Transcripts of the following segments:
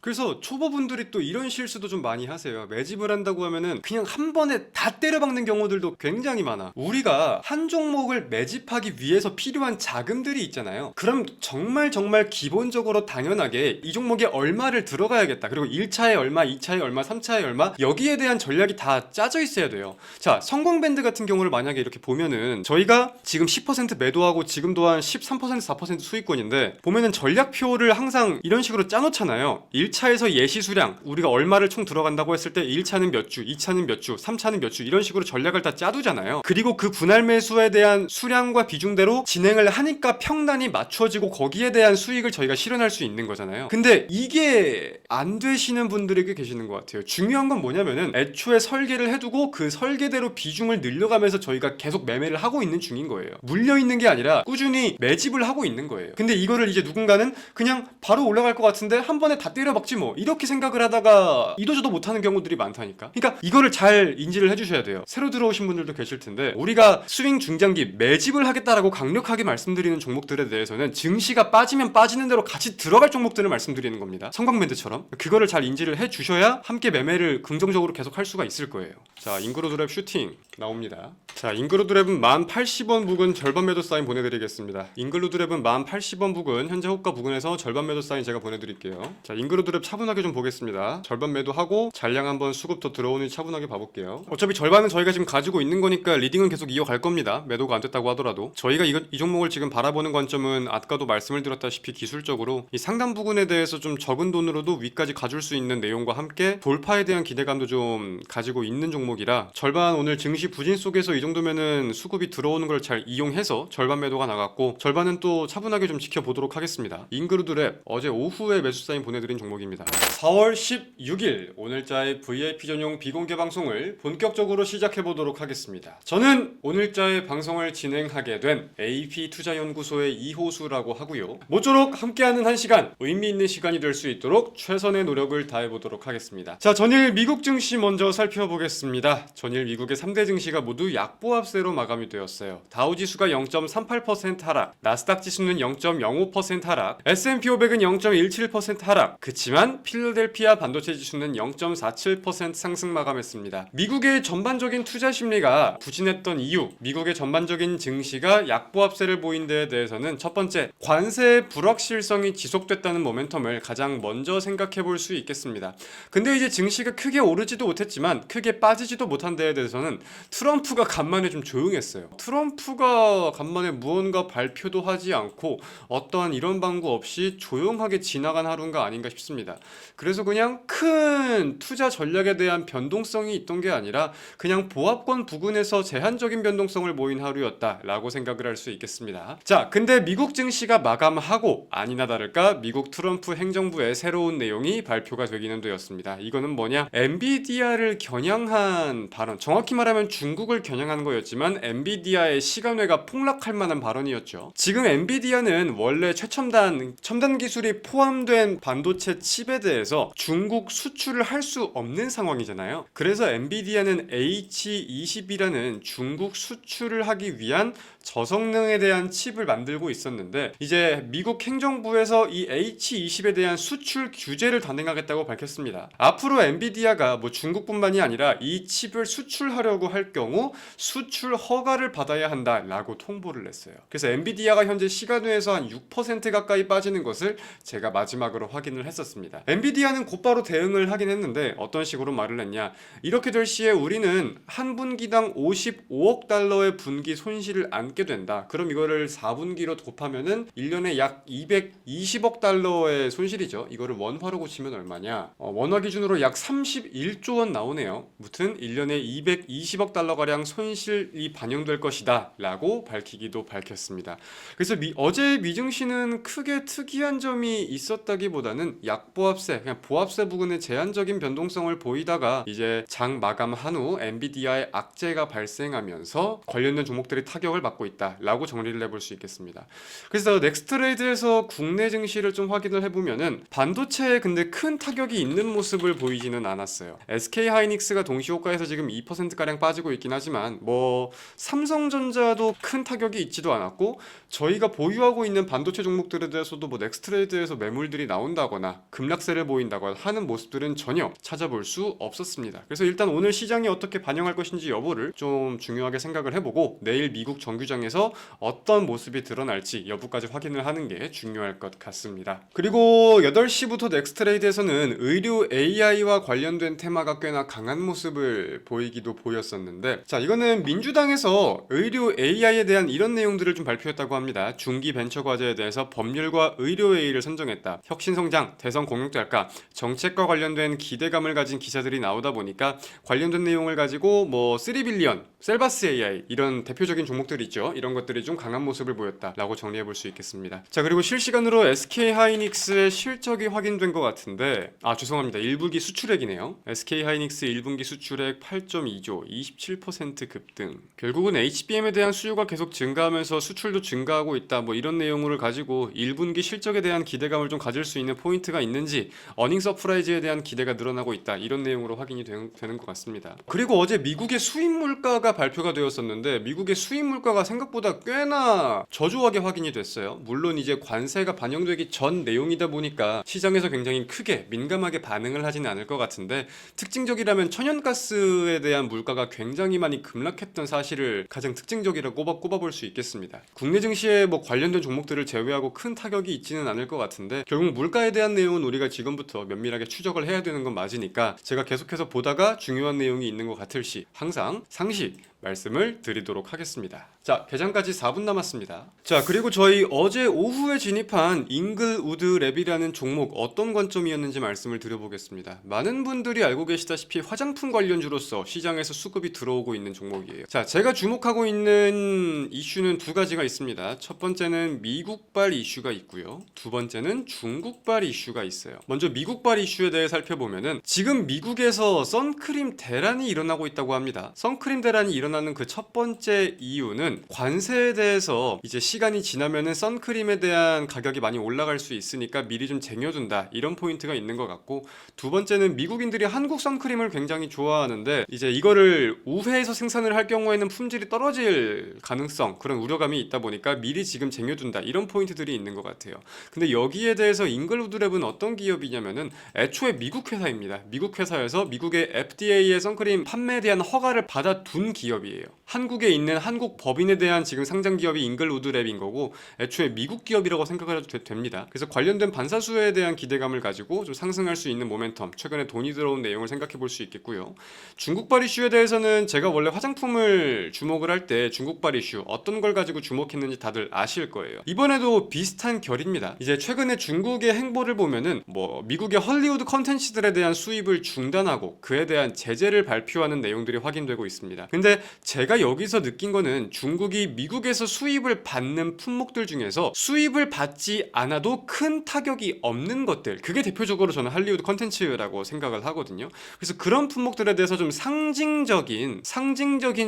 그래서 초보분들이 또 이런 실수도 좀 많이 하세요. 매집을 한다고 하면은 그냥 한 번에 다 때려박는 경우들도 굉장히 많아. 우리가 한 종목을 매집하기 위해서 필요한 자금들이 있잖아요. 그럼 정말 기본적으로 당연하게 이 종목에 얼마를 들어가야겠다. 그리고 1차에 얼마, 2차에 얼마, 3차에 얼마, 여기에 대한 전략이 다 짜져 있어야 돼요. 자, 성광밴드 같은 경우를 만약에 이렇게 보면은 저희가 지금 10% 매도하고 지금도 한 13%, 4% 수익권인데 보면은 전략표를 항상 이런 식으로 짜놓잖아요. 1차에서 예시 수량, 우리가 얼마를 총 들어간다고 했을 때 1차는 몇 주, 2차는 몇 주, 3차는 몇 주, 이런 식으로 전략을 다 짜두잖아요. 그리고 그 분할 매수에 대한 수량과 비중대로 진행을 하니까 평단이 맞춰지고 거기에 대한 수익을 저희가 실현할 수 있는 거잖아요. 근데 이게 안 되시는 분들이 꽤 계시는 것 같아요. 중요한 건 뭐냐면은 애초에 설계를 해두고 그 설계대로 비중을 늘려가면서 저희가 계속 매매를 하고 있는 중인 거예요. 물려있는 게 아니라 꾸준히 매집을 하고 있는 거예요. 근데 이거를 이제 누군가는 그냥 바로 올라갈 것 같은데 한 번에 다 때려박지 뭐, 이렇게 생각을 하다가 이도저도 못하는 경우들이 많다니까. 그러니까 이거를 잘 인지를 해주셔야 돼요. 새로 들어오신 분들도 계실 텐데, 우리가 스윙 중장기 매집을 하겠다라고 강력하게 말씀드리는 종목들에 대해서는 증시가 빠지면 빠지는 대로 같이 들어갈 종목들을 말씀드리는 겁니다. 성광밴드처럼. 그거를 잘 인지를 해주셔야 함께 매매를 긍정적으로 계속 할 수가 있을 거예요. 자, 인그로드랩 슈팅 나옵니다. 자, 인그로드랩은 1080원 부근 절반 매도 사인 보내드리겠습니다. 인그로드랩은 1080원 부근 현재 호가 부근에서 절반 매도 사인 제가 보내드릴게요. 자, 인그로드랩 차분하게 좀 보겠습니다. 절반 매도하고 잔량 한번 수급 더 들어오는지 차분하게 봐볼게요. 어차피 절반은 저희가 지금 가지고 있는 거니까 리딩은 계속 이어갈 겁니다. 매도가 안 됐다고 하더라도. 저희가 이 종목을 지금 바라보는 관점은 아까도 말씀을 드렸다시피 기술적으로 이 상단 부근에 대해서 좀 적은 돈으로도 위까지 가줄 수 있는 내용과 함께 돌파에 대한 기대감도 좀 가지고 있는 종목이라, 절반 오늘 증시 부진 속에서 이 정도면은 수급이 들어오는 걸 잘 이용해서 절반 매도가 나갔고, 절반은 또 차분하게 좀 지켜보도록 하겠습니다. 인그루드랩 어제 오후에 매수 사인 보내드린 종목입니다. 4월 16일 오늘자의 VIP 전용 비공개 방송을 본격적으로 시작해보도록 하겠습니다. 저는 오늘자의 방송을 진행하게 된 AP투자연구소의 이호수라고 하고요. 모쪼록 함께하는 1시간, 의미있는 시간이 될 수 있도록 최선의 노력을 다해보도록 하겠습니다. 자, 전일 미국 증시 먼저 살펴보겠습니다. 전일 미국의 3대 증시가 모두 약보합세로 마감이 되었어요. 다우지수가 0.38% 하락, 나스닥 지수는 0.05% 하락, S&P 500은 0.17% 하락. 그치만 필라델피아 반도체 지수는 0.47% 상승 마감했습니다. 미국의 전반적인 투자 심리가 부진했던 이유, 미국의 전반적인 증시가 약보합세를 보인 데에 대해서는 첫 번째, 관세의 불확실성이 지속됐다는 모멘텀을 가장 먼저 생각해 볼 수 있겠습니다. 근데 이제 증시가 크게 오르지도 못했지만 크게 빠지지도 못한 데에 대해서는 트럼프가 간만에 좀 조용했어요. 트럼프가 간만에 무언가 발표도 하지 않고 어떠한 이런 방구 없이 조용하게 지나간 하루가 아닌가 싶습니다. 그래서 그냥 큰 투자 전략에 대한 변동성이 있던 게 아니라 그냥 보합권 부근에서 제한적인 변동성을 보인 하루였다라고 생각을 할 수 있겠습니다. 자, 근데 미국 증시가 마감하고 아니나 다를까 미국 트럼프 행정부의 새로운 내용이 발표가 되기는 되었습니다. 이거는 뭐냐? 엔비디아를 겨냥한 발언, 정확히 말하면 중국을 겨냥한 거였지만 엔비디아의 시간외가 폭락할 만한 발언이었죠. 지금 엔비디아는 원래 첨단 기술이 포함된 반도체 칩에 대해서 중국 수출을 할 수 없는 상황이잖아요. 그래서 엔비디아는 H20이라는 중국 수출을 하기 위한 저성능에 대한 칩을 만들고 있었는데, 이제 미국 행정부에서 이 H20에 대한 수출 규제를 단행하겠다고 밝혔습니다. 앞으로 엔비디아가 뭐 중국뿐만이 아니라 이 칩을 수출하려고 할 경우 수출 허가를 받아야 한다라고 통보를 냈어요. 그래서 엔비디아가 현재 시간외에서 한 6% 가까이 빠지는 것을 제가 마지막으로 확인을 했었습니다. 엔비디아는 곧바로 대응을 하긴 했는데 어떤 식으로 말을 했냐, 이렇게 될 시에 우리는 한 분기당 55억 달러의 분기 손실을 안게 된다. 그럼 이거를 4분기로 곱하면은 1년에 약 220억 달러의 손실이죠. 이거를 원화로 고치면 얼마냐? 원화 기준으로 약 31조 원 나오네요. 무튼 1년에 220억 달러가량 손실이 반영될 것이다 라고 밝히기도 밝혔습니다. 그래서 어제 미증시는 크게 특이한 점이 있었다기보다는 약보합세, 그냥 보합세 부근의 제한적인 변동성을 보이다가 이제 장 마감한 후 엔비디아의 악재가 발생하면서 관련된 종목들이 타격을 받고 있다 라고 정리를 해볼 수 있겠습니다. 그래서 넥스트레이드에서 국내 증시를 좀 확인을 해보면은 반도체에 근데 큰 타격이 있는 모습을 보이지는 않았어요. SK하이닉스가 동시호가에서 지금 2%가량 빠지고 있긴 하지만 뭐 삼성전자도 큰 타격이 있지도 않았고, 저희가 보유하고 있는 반도체 종목들에 대해서도 뭐 넥스트레이드에서 매물들이 나온다거나 급락세를 보인다거나 하는 모습들은 전혀 찾아볼 수 없었습니다. 그래서 일단 오늘 시장이 어떻게 반영할 것인지 여부를 좀 중요하게 생각을 해보고 내일 미국 정규장에서 어떤 모습이 드러날지 여부까지 확인을 하는 게 중요할 것 같습니다. 그리고 8시부터 넥스트레이드에서는 의료 AI와 관련된 테마가 꽤나 강한 모습을 보이기도 보였었는데, 자, 이거는 민주당에서 의료 AI에 대한 이런 내용들을 좀 발표했다고 합니다. 중기 벤처 과제에 대해서 법률과 의료 AI를 선정했다. 혁신성장, 대선 공약달까, 정책과 관련된 기대감을 가진 기사들이 나오다 보니까 관련된 내용을 가지고 뭐 3빌리언, 셀바스 AI 이런 대표적인 종목들 있죠. 이런 것들이 좀 강한 모습을 보였다라고 정리해 볼 수 있겠습니다. 자, 그리고 실시간으로 SK 하이닉스의 실적이 확인된 것 같은데, 죄송합니다. 1분기 수출액이네요. SK 하이닉스 1분기 수출액 8.2조, 27% 급등. 결국은 HBM에 대한 수요가 계속 증가하면서 수출도 증가하고 있다. 뭐 이런 내용을 가지고 1분기 실적에 대한 기대감을 좀 가질 수 있는 포인트가 있는지, 어닝 서프라이즈에 대한 기대가 늘어나고 있다. 이런 내용으로 확인이 되는 것 같습니다. 그리고 어제 미국의 수입 물가가 발표가 되었었는데, 미국의 수입 물가가 생각보다 꽤나 저조하게 확인이 됐어요. 물론 이제 관세가 반영되기 전 내용이다 보니까 시장에서 굉장히 크게 민감하게 반응을 하지는 않을 것 같은데, 특징적이라면 천연가스에 대한 물가가 굉장히 많이 급락했던 사실을 가장 특징적이라고 꼽아볼 수 있겠습니다. 국내 증시에 뭐 관련된 종목들을 제외하고 큰 타격이 있지는 않을 것 같은데, 결국 물가에 대한 내용은 우리가 지금부터 면밀하게 추적을 해야 되는 건 맞으니까 제가 계속해서 보다가 중요한 내용이 있는 것 같을 시 항상 상시 말씀을 드리도록 하겠습니다. 자, 개장까지 4분 남았습니다. 자, 그리고 저희 어제 오후에 진입한 잉글우드 랩이라는 종목 어떤 관점이었는지 말씀을 드려보겠습니다. 많은 분들이 알고 계시다시피 화장품 관련주로서 시장에서 수급이 들어오고 있는 종목이에요. 자, 제가 주목하고 있는 이슈는 두 가지가 있습니다. 첫 번째는 미국발 이슈가 있고요. 두 번째는 중국발 이슈가 있어요. 먼저 미국발 이슈에 대해 살펴보면은 지금 미국에서 선크림 대란이 일어나고 있다고 합니다. 선크림 대란이 일어나는 그 첫 번째 이유는 관세에 대해서 이제 시간이 지나면은 선크림에 대한 가격이 많이 올라갈 수 있으니까 미리 좀 쟁여둔다, 이런 포인트가 있는 것 같고, 두 번째는 미국인들이 한국 선크림을 굉장히 좋아하는데 이제 이거를 우회해서 생산을 할 경우에는 품질이 떨어질 가능성, 그런 우려감이 있다 보니까 미리 지금 쟁여둔다, 이런 포인트들이 있는 것 같아요. 근데 여기에 대해서 잉글우드랩은 어떤 기업이냐면은 애초에 미국 회사입니다. 미국 회사에서 미국의 FDA의 선크림 판매에 대한 허가를 받아둔 기업이에요. 한국에 있는 한국 법인에 대한 지금 상장 기업이 잉글우드랩인 거고, 애초에 미국 기업이라고 생각을 해도 됩니다. 그래서 관련된 반사수에 대한 기대감을 가지고 좀 상승할 수 있는 모멘텀, 최근에 돈이 들어온 내용을 생각해 볼 수 있겠고요. 중국발 이슈에 대해서는 제가 원래 화장품을 주목을 할 때 중국발 이슈 어떤 걸 가지고 주목했는지 다들 아실 거예요. 이번에도 비슷한 결입니다. 이제 최근에 중국의 행보를 보면은 뭐 미국의 헐리우드 컨텐츠들에 대한 수입을 중단하고 그에 대한 제재를 발표하는 내용들이 확인되고 있습니다. 근데 제가 여기서 느낀 거는 중국이 미국에서 수입을 받는 품목들 중에서 수입을 받지 않아도 큰 타격이 없는 것들, 그게 대표적으로 저는 할리우드 컨텐츠라고 생각을 하거든요. 그래서 그런 품목들에 대해서 좀 상징적인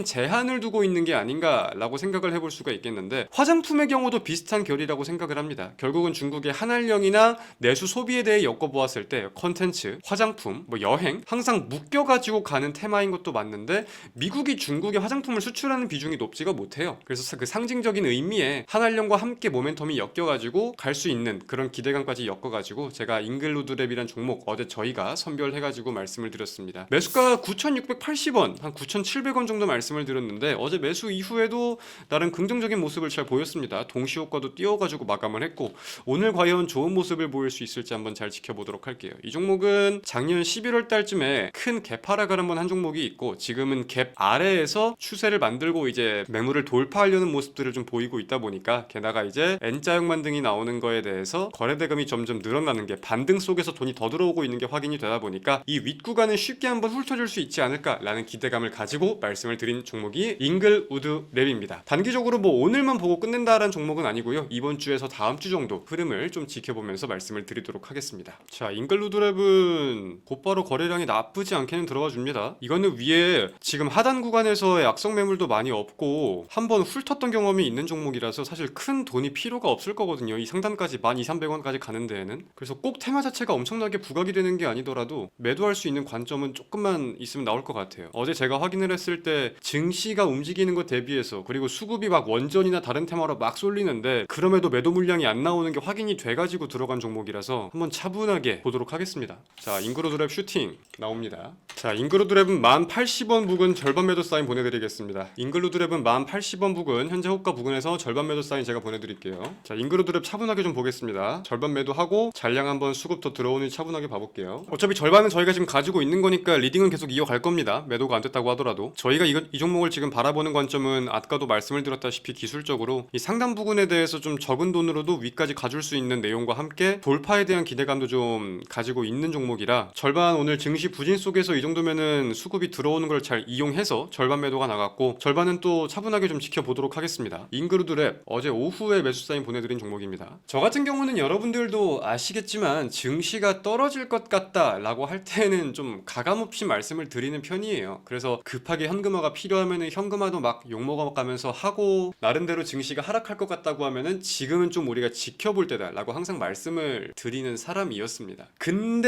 제한을 두고 있는 게 아닌가라고 생각을 해볼 수가 있겠는데, 화장품의 경우도 비슷한 결이라고 생각을 합니다. 결국은 중국의 한알령이나 내수 소비에 대해 엮어보았을 때 컨텐츠, 화장품, 뭐 여행 항상 묶여가지고 가는 테마인 것도 맞는데, 미국이 중국에 화장품을 수출하는 비중이 높지가 못해요. 그래서 그 상징적인 의미에 한알령과 함께 모멘텀이 엮여가지고 갈 수 있는 그런 기대감까지 엮어가지고 제가 잉글우드랩이란 종목 어제 저희가 선별해가지고 말씀을 드렸습니다. 매수가 9,680원, 한 9,700원 정도 말씀을 드렸는데 어제 매수 이후에도 나름 긍정적인 모습을 잘 보였습니다. 동시효과도 띄워가지고 마감을 했고, 오늘 과연 좋은 모습을 보일 수 있을지 한번 잘 지켜보도록 할게요. 이 종목은 작년 11월 달쯤에 큰 갭 하락을 한번 한 종목이 있고, 지금은 갭 아래에서 추세를 만들고 이제 매물을 돌파하려는 모습들을 좀 보이고 있다 보니까, 게다가 이제 N자형 반등이 나오는 거에 대해서 거래대금이 점점 늘어나는 게, 반등 속에서 돈이 더 들어오고 있는 게 확인이 되다 보니까 이 윗구간은 쉽게 한번 훑어줄 수 있지 않을까라는 기대감을 가지고 말씀을 드린 종목이 잉글우드랩입니다. 단기적으로 뭐 오늘만 보고 끝낸다라는 종목은 아니고요. 이번 주에서 다음 주 정도 흐름을 좀 지켜보면서 말씀을 드리도록 하겠습니다. 자, 잉글우드랩은 곧바로 거래량이 나쁘지 않게는 들어가 줍니다. 이거는 위에 지금 하단 구간에서의 악성 매물도 많이 없고 한번 훑었던 경험이 있는 종목이라서 사실 큰 돈이 필요가 없을 거거든요. 이 상단까지 12,300원까지 가는 데에는. 그래서 꼭 테마 자체가 엄청나게 부각이 되는 게 아니더라도 매도할 수 있는 관점은 조금만 있으면 나올 것 같아요. 어제 제가 확인을 했을 때 증시가 움직이는 것 대비해서, 그리고 수급이 막 원전이나 다른 테마로 막 쏠리는데 그럼에도 매도 물량이 안 나오는 게 확인이 돼가지고 들어간 종목이라서 한번 차분하게 보도록 하겠습니다. 자, 잉그로드랩 슈팅 나옵니다. 자, 잉그로드랩은 1080원 부근 절반 매도 사인 보내드리겠습니다. 잉그로드랩은 1080원 부근 현재 호가 부근에서 절반 매도 사인 제가 보내드릴게요. 자, 잉그로드랩 차분하게 좀 보겠습니다. 절반 매도하고 잔량 한번 수급 더 들어오는지 차분하게 봐볼게요. 어차피 절반은 저희가 지금 가지고 있는 거니까 리딩은 계속 이어갈 겁니다. 매도가 안 됐다고 하더라도. 저희가 이 종목을 지금 바라보는 관점은 아까도 말씀을 드렸다시피 기술적으로 이 상단 부근에 대해서 좀 적은 돈으로도 위까지 가줄 수 있는 내용과 함께 돌파에 대한 기대감도 좀 가지고 있는 종목이라 절반 오늘 증시 부진 속에서 이 정도면은 수급이 들어오는 걸 잘 이용해서 절반 매도가 나갔고 절반은 또 차분하게 좀 지켜보도록 하겠습니다. 잉그루드랩 어제 오후에 매수 사인 보내드린 종목입니다. 저 같은 경우는 여러분들도 아시겠지만 증시가 떨어질 것 같다 라고 할 때는 좀 가감없이 말씀을 드리는 편이에요. 그래서 급하게 현금화가 필요하면은 현금화도 막 욕먹어가면서 하고 나름대로 증시가 하락할 것 같다고 하면은 지금은 좀 우리가 지켜볼 때다 라고 항상 말씀을 드리는 사람이었습니다.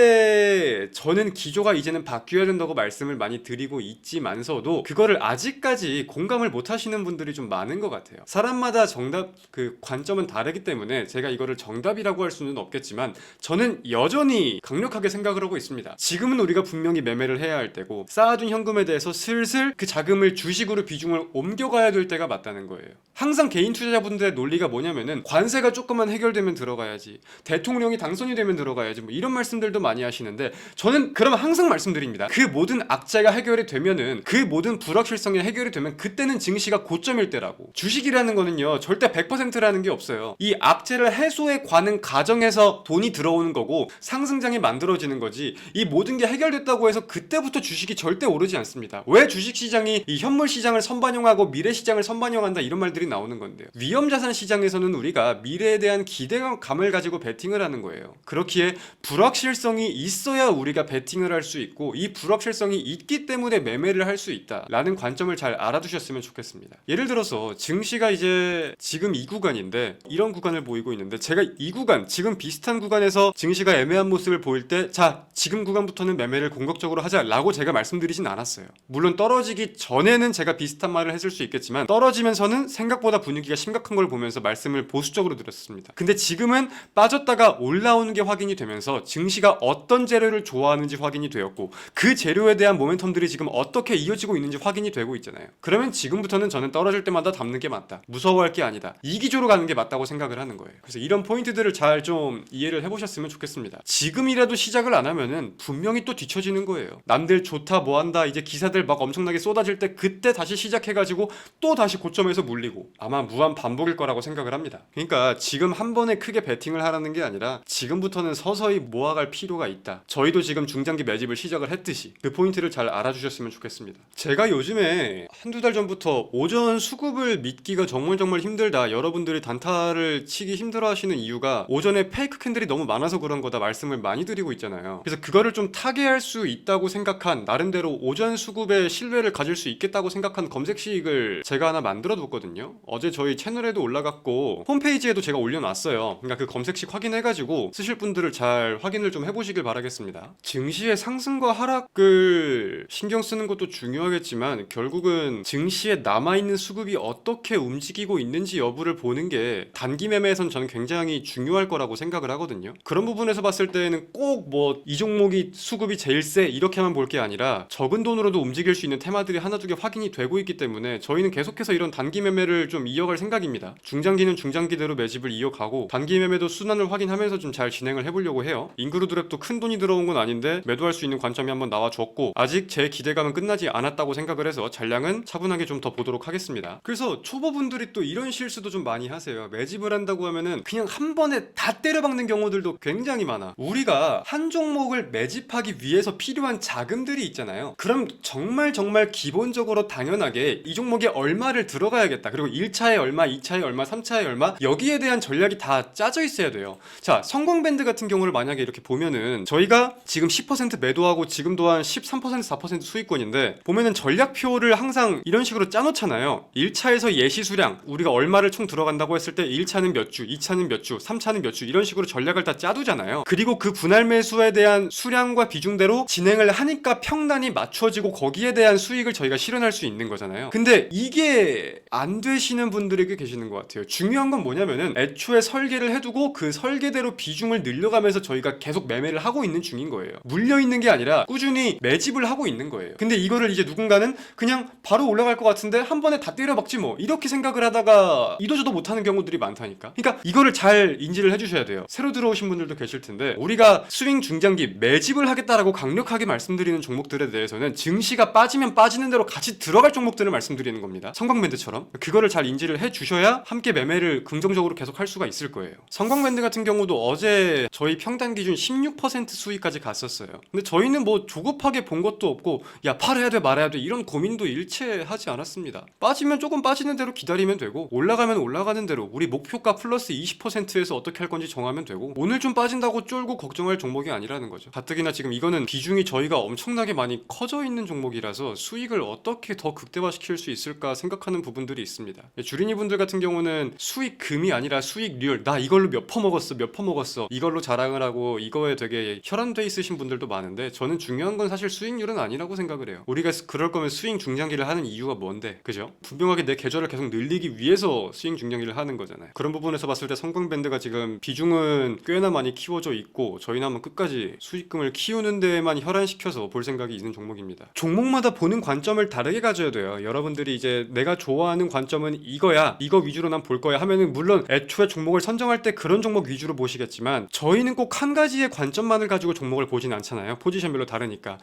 근데 저는 기조가 이제는 바뀌어야 된다고 말씀을 많이 드리고 있지만서도 그거를 아직까지 공감을 못 하시는 분들이 좀 많은 것 같아요. 사람마다 정답 그 관점은 다르기 때문에 제가 이거를 정답이라고 할 수는 없겠지만 저는 여전히 강력하게 생각을 하고 있습니다. 지금은 우리가 분명히 매매를 해야 할 때고 쌓아둔 현금에 대해서 슬슬 그 자금을 주식으로 비중을 옮겨가야 될 때가 맞다는 거예요. 항상 개인 투자자분들의 논리가 뭐냐면은 관세가 조금만 해결되면 들어가야지, 대통령이 당선이 되면 들어가야지, 뭐 이런 말씀들도 많이 하시는데 저는 그러면 항상 말씀드립니다. 그 모든 악재가 해결이 되면은, 그 모든 불확실성이 해결이 되면 그때는 증시가 고점일 때라고. 주식이라는 거는요 절대 100%라는 게 없어요. 이 악재를 해소해 가는 과정에서 돈이 들어오는 거고 상승장이 만들어지는 거지, 이 모든 게 해결됐다고 해서 그때부터 주식이 절대 오르지 않습니다. 왜 주식시장이 이 현물시장을 선반영하고 미래시장을 선반영한다 이런 말들이 나오는 건데요. 위험자산 시장에서는 우리가 미래에 대한 기대감을 가지고 베팅을 하는 거예요. 그렇기에 불확실성이 있어야 우리가 베팅을 할 수 있고 이 불확실성이 있기 때문에 매매를 할 수 있다 라는 관점을 잘 알아두셨으면 좋겠습니다. 예를 들어서 증시가 이제 지금 이 구간인데 이런 구간을 보이고 있는데 제가 이 구간, 지금 비슷한 구간에서 증시가 애매한 모습을 보일 때 자, 지금 구간부터는 매매를 공격적으로 하자 라고 제가 말씀드리진 않았어요. 물론 떨어지기 전에는 제가 비슷한 말을 했을 수 있겠지만 떨어지면서는 생각보다 분위기가 심각한 걸 보면서 말씀을 보수적으로 드렸습니다. 근데 지금은 빠졌다가 올라오는 게 확인이 되면서 증시가 어떤 재료를 좋아하는지 확인이 되었고 그 재료에 대한 모멘텀들이 지금 어떻게 이어지고 있는지 확인이 되고 있잖아요. 그러면 지금부터는 저는 떨어질 때마다 담는 게 맞다, 무서워할 게 아니다, 이 기조로 가는 게 맞다고 생각을 하는 거예요. 그래서 이런 포인트들을 잘 좀 이해를 해보셨으면 좋겠습니다. 지금이라도 시작을 안 하면은 분명히 또 뒤처지는 거예요. 남들 좋다 뭐한다 이제 기사들 막 엄청나게 쏟아질 때 그때 다시 시작해가지고 또 다시 고점에서 물리고 아마 무한 반복일 거라고 생각을 합니다. 그러니까 지금 한 번에 크게 베팅을 하라는 게 아니라 지금부터는 서서히 모아갈 필요가 있다. 저희도 지금 중장기 매집을 시작을 했듯이 그 포인트를 잘 알아주셨으면 좋겠습니다. 제가 요즘에 한두 달 전부터 오전 수급을 믿기가 정말 힘들다, 여러분들이 단타를 치기 힘들어 하시는 이유가 오전에 페이크 캔들이 너무 많아서 그런 거다 말씀을 많이 드리고 있잖아요. 그래서 그거를 좀 타개할 수 있다고 생각한, 나름대로 오전 수급에 신뢰를 가질 수 있겠다고 생각한 검색식을 제가 하나 만들어 뒀거든요. 어제 저희 채널에도 올라갔고 홈페이지에도 제가 올려놨어요. 그러니까 그 검색식 확인해가지고 쓰실 분들을 잘 확인을 좀 해보시길 바라겠습니다. 증시의 상승과 하락을 신경 쓰는 것도 중요하겠지만 결국은 증시에 남아있는 수급이 어떻게 움직이고 있는지 여부를 보는 게 단기 매매에선 저는 굉장히 중요할 거라고 생각을 하거든요. 그런 부분에서 봤을 때는 꼭 뭐 이 종목이 수급이 제일 세 이렇게만 볼 게 아니라 적은 돈으로도 움직일 수 있는 테마들이 하나둘 확인이 되고 있기 때문에 저희는 계속해서 이런 단기 매매를 좀 이어갈 생각입니다. 중장기는 중장기대로 매집을 이어가고 단기 매매도 순환을 확인하면서 좀 잘 진행을 해보려고 해요. 잉그루드랩도 큰 돈이 들어온 건 아닌데 매도할 수 있는 관점이 한번 나와줬고 아직 제 기대감은 끝나지 않았다고 생각을 해서 잔량은 차분하게 좀 더 보도록 하겠습니다. 그래서 초보분들이 또 이런 실수도 좀 많이 하세요. 매집을 한다고 하면은 그냥 한 번에 다 때려박는 경우들도 굉장히 많아. 우리가 한 종목을 매집하기 위해서 필요한 자금들이 있잖아요. 그럼 정말 기본적으로 당연하게 이 종목에 얼마를 들어가야겠다, 그리고 1차에 얼마, 2차에 얼마, 3차에 얼마, 여기에 대한 전략이 다 짜져 있어야 돼요. 자, 성공밴드 같은 경우를 만약에 이렇게 보면은 저희가 지금 10% 매도하고 지금 또한 한 13%, 4% 수익권인데 보면은 전략표를 항상 이런 식으로 짜놓잖아요. 1차에서 예시 수량 우리가 얼마를 총 들어간다고 했을 때 1차는 몇 주, 2차는 몇 주, 3차는 몇 주 이런 식으로 전략을 다 짜두잖아요. 그리고 그 분할 매수에 대한 수량과 비중대로 진행을 하니까 평단이 맞춰지고 거기에 대한 수익을 저희가 실현할 수 있는 거잖아요. 근데 이게 안 되시는 분들이 꽤 계시는 것 같아요. 중요한 건 뭐냐면은 애초에 설계를 해두고 그 설계대로 비중을 늘려가면서 저희가 계속 매매를 하고 있는 중인 거예요. 물려있는 게 아니라 꾸준히 매집을 하고 있는 거예요. 근데 이거를 이제 누군가는 그냥 바로 올라갈 것 같은데 한 번에 다 때려박지 뭐 이렇게 생각을 하다가 이도저도 못하는 경우들이 많다니까. 그러니까 이거를 잘 인지를 해주셔야 돼요. 새로 들어오신 분들도 계실 텐데 우리가 스윙 중장기 매집을 하겠다라고 강력하게 말씀드리는 종목들에 대해서는 증시가 빠지면 빠지는 대로 같이 들어갈 종목들을 말씀드리는 겁니다. 성광밴드처럼 그거를 잘 인지를 해주셔야 함께 매매를 긍정적으로 계속 할 수가 있을 거예요. 성광밴드 같은 경우도 어제 저희 평단 기준 16% 수익까지 갔었어요. 근데 저희는 뭐 조급하게 본 것도 없고 야 팔아야 돼 말아야 돼 이런 고민도 일체 하지 않았습니다. 빠지면 조금 빠지는 대로 기다리면 되고 올라가면 올라가는 대로 우리 목표가 플러스 20%에서 어떻게 할 건지 정하면 되고 오늘 좀 빠진다고 쫄고 걱정할 종목이 아니라는 거죠. 가뜩이나 지금 이거는 비중이 저희가 엄청나게 많이 커져 있는 종목이라서 수익을 어떻게 더 극대화시킬 수 있을까 생각하는 부분들이 있습니다. 주린이 분들 같은 경우는 수익금이 아니라 수익률 나 이걸로 몇 퍼 먹었어 이걸로 자랑을 하고 이거에 되게 혈안돼 있으신 분들도 많은데 저는 중요한 건 사실 수익률은 아니라고 생각을 해요. 우리가 그럴 거면 스윙 중장기를 하는 이유가 뭔데 그죠? 분명하게 내 계좌를 계속 늘리기 위해서 스윙 중장기를 하는 거잖아요. 그런 부분에서 봤을 때 성광밴드가 지금 비중은 꽤나 많이 키워져 있고 저희는 한번 끝까지 수익금을 키우는 데에만 혈안시켜서 볼 생각이 있는 종목입니다. 종목마다 보는 관점을 다르게 가져야 돼요. 여러분들이 이제 내가 좋아하는 관점은 이거야 이거 위주로 난 볼 거야 하면은 물론 애초에 종목을 선정할 때 그런 종목 위주로 보시겠지만 저희는 꼭 한 가지의 관점만을 가지고 종목을 보진 않잖아요. 포지션별로 다르니까.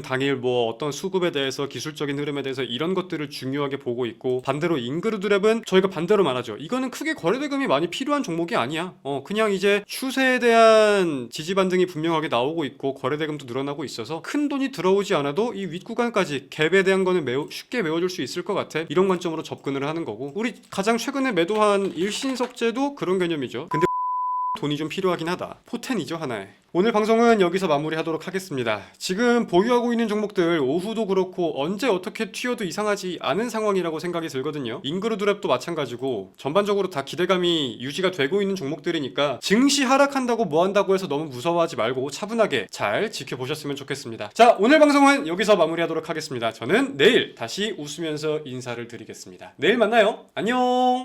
당일 뭐 어떤 수급에 대해서 기술적인 흐름에 대해서 이런 것들을 중요하게 보고 있고 반대로 인그루드랩은 저희가 반대로 말하죠. 이거는 크게 거래대금이 많이 필요한 종목이 아니야. 그냥 이제 추세에 대한 지지 반등이 분명하게 나오고 있고 거래대금도 늘어나고 있어서 큰 돈이 들어오지 않아도 이 윗구간까지 갭에 대한 거는 매우 쉽게 메워줄 수 있을 것 같아. 이런 관점으로 접근을 하는 거고 우리 가장 최근에 매도한 일신석재도 그런 개념이죠. 근데 돈이 좀 필요하긴 하다. 포텐이죠 하나에. 오늘 방송은 여기서 마무리하도록 하겠습니다. 지금 보유하고 있는 종목들 오후도 그렇고 언제 어떻게 튀어도 이상하지 않은 상황이라고 생각이 들거든요. 인그루드랩도 마찬가지고 전반적으로 다 기대감이 유지가 되고 있는 종목들이니까 증시 하락한다고 뭐 한다고 해서 너무 무서워하지 말고 차분하게 잘 지켜보셨으면 좋겠습니다. 자, 오늘 방송은 여기서 마무리하도록 하겠습니다. 저는 내일 다시 웃으면서 인사를 드리겠습니다. 내일 만나요. 안녕.